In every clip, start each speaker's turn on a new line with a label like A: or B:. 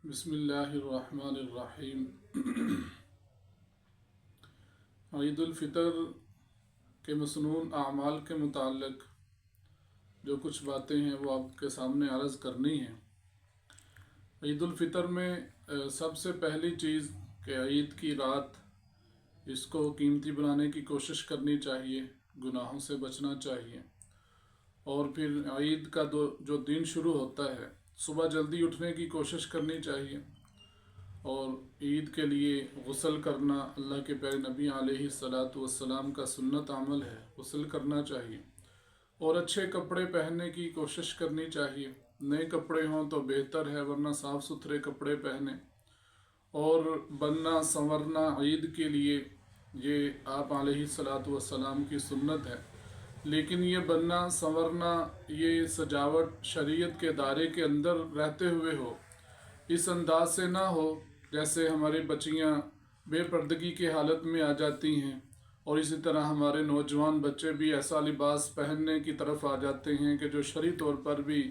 A: بسم اللہ الرحمن الرحیم۔ عید الفطر کے مسنون اعمال کے متعلق جو کچھ باتیں ہیں وہ آپ کے سامنے عرض کرنی ہیں۔ عید الفطر میں سب سے پہلی چیز کہ عید کی رات اس کو قیمتی بنانے کی کوشش کرنی چاہیے، گناہوں سے بچنا چاہیے، اور پھر عید کا جو دن شروع ہوتا ہے صبح جلدی اٹھنے کی کوشش کرنی چاہیے، اور عید کے لیے غسل کرنا اللہ کے پیارے نبی علیہ السلام کا سنت عمل ہے، غسل کرنا چاہیے، اور اچھے کپڑے پہننے کی کوشش کرنی چاہیے۔ نئے کپڑے ہوں تو بہتر ہے، ورنہ صاف ستھرے کپڑے پہنیں، اور بننا سنورنا عید کے لیے یہ آپ علیہ السلام کی سنت ہے، لیکن یہ بننا سنورنا، یہ سجاوٹ شریعت کے دائرے کے اندر رہتے ہوئے ہو، اس انداز سے نہ ہو جیسے ہماری بچیاں بے پردگی کے حالت میں آ جاتی ہیں، اور اسی طرح ہمارے نوجوان بچے بھی ایسا لباس پہننے کی طرف آ جاتے ہیں کہ جو شرعی طور پر بھی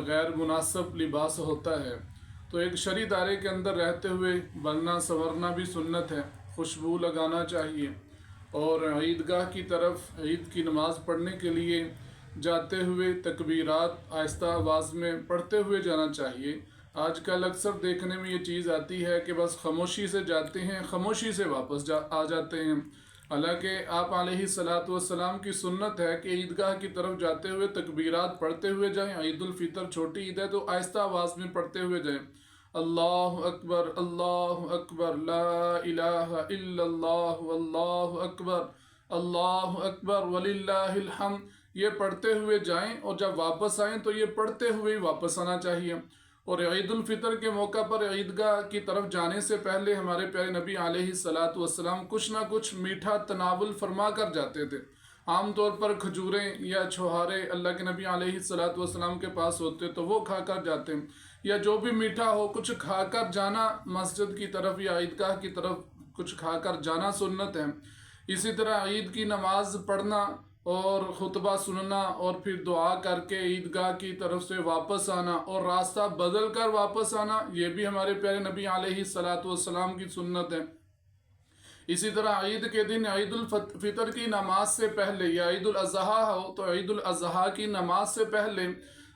A: غیر مناسب لباس ہوتا ہے۔ تو ایک شرعی دائرے کے اندر رہتے ہوئے بننا سنورنا بھی سنت ہے، خوشبو لگانا چاہیے، اور عیدگاہ کی طرف عید کی نماز پڑھنے کے لیے جاتے ہوئے تکبیرات آہستہ آواز میں پڑھتے ہوئے جانا چاہیے۔ آج کل اکثر دیکھنے میں یہ چیز آتی ہے کہ بس خاموشی سے جاتے ہیں، خاموشی سے واپس آ جاتے ہیں، حالانکہ آپ علیہ السلام کی سنت ہے کہ عیدگاہ کی طرف جاتے ہوئے تکبیرات پڑھتے ہوئے جائیں۔ عید الفطر چھوٹی عید ہے تو آہستہ آواز میں پڑھتے ہوئے جائیں، اللہ اکبر لا الہ الا اللہ واللہ اکبر وللہ الحمد، یہ پڑھتے ہوئے جائیں، اور جب واپس آئیں تو یہ پڑھتے ہوئے واپس آنا چاہیے۔ اور عید الفطر کے موقع پر عیدگاہ کی طرف جانے سے پہلے ہمارے پیارے نبی علیہ السلام کچھ نہ کچھ میٹھا تناول فرما کر جاتے تھے۔ عام طور پر کھجوریں یا چھوہارے اللہ کے نبی علیہ السلام کے پاس ہوتے تو وہ کھا کر جاتے، یا جو بھی میٹھا ہو کچھ کھا کر جانا، مسجد کی طرف یا عیدگاہ کی طرف کچھ کھا کر جانا سنت ہے۔ اسی طرح عید کی نماز پڑھنا اور خطبہ سننا، اور پھر دعا کر کے عیدگاہ کی طرف سے واپس آنا اور راستہ بدل کر واپس آنا، یہ بھی ہمارے پیارے نبی علیہ السلام کی سنت ہے۔ اسی طرح عید کے دن عید الفطر کی نماز سے پہلے، یا عید الاضحیٰ ہو تو عید الاضحیٰ کی نماز سے پہلے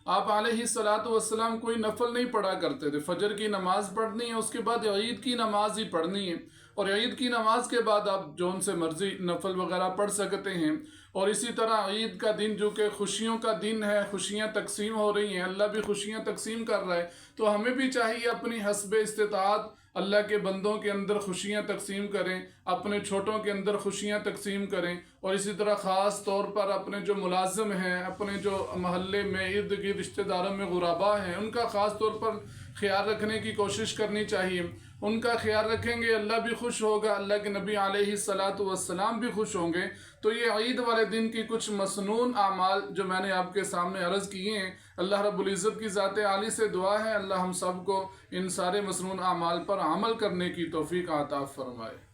A: آپ علیہ السلام کوئی نفل نہیں پڑھا کرتے تھے۔ فجر کی نماز پڑھنی ہے، اس کے بعد عید کی نماز ہی پڑھنی ہے، اور عید کی نماز کے بعد آپ جو ان سے مرضی نفل وغیرہ پڑھ سکتے ہیں۔ اور اسی طرح عید کا دن جو کہ خوشیوں کا دن ہے، خوشیاں تقسیم ہو رہی ہیں، اللہ بھی خوشیاں تقسیم کر رہا ہے، تو ہمیں بھی چاہیے اپنی حسب استطاعت اللہ کے بندوں کے اندر خوشیاں تقسیم کریں، اپنے چھوٹوں کے اندر خوشیاں تقسیم کریں، اور اسی طرح خاص طور پر اپنے جو ملازم ہیں، اپنے جو محلے میں ارد گرد رشتہ داروں میں غربا ہیں، ان کا خاص طور پر خیال رکھنے کی کوشش کرنی چاہیے۔ ان کا خیال رکھیں گے، اللہ بھی خوش ہوگا، اللہ کے نبی علیہ السلام بھی خوش ہوں گے۔ تو یہ عید والے دن کی کچھ مسنون اعمال جو میں نے آپ کے سامنے عرض کیے ہیں، اللہ رب العزت کی ذات عالی سے دعا ہے اللہ ہم سب کو ان سارے مسنون اعمال پر عمل کرنے کی توفیق عطا فرمائے۔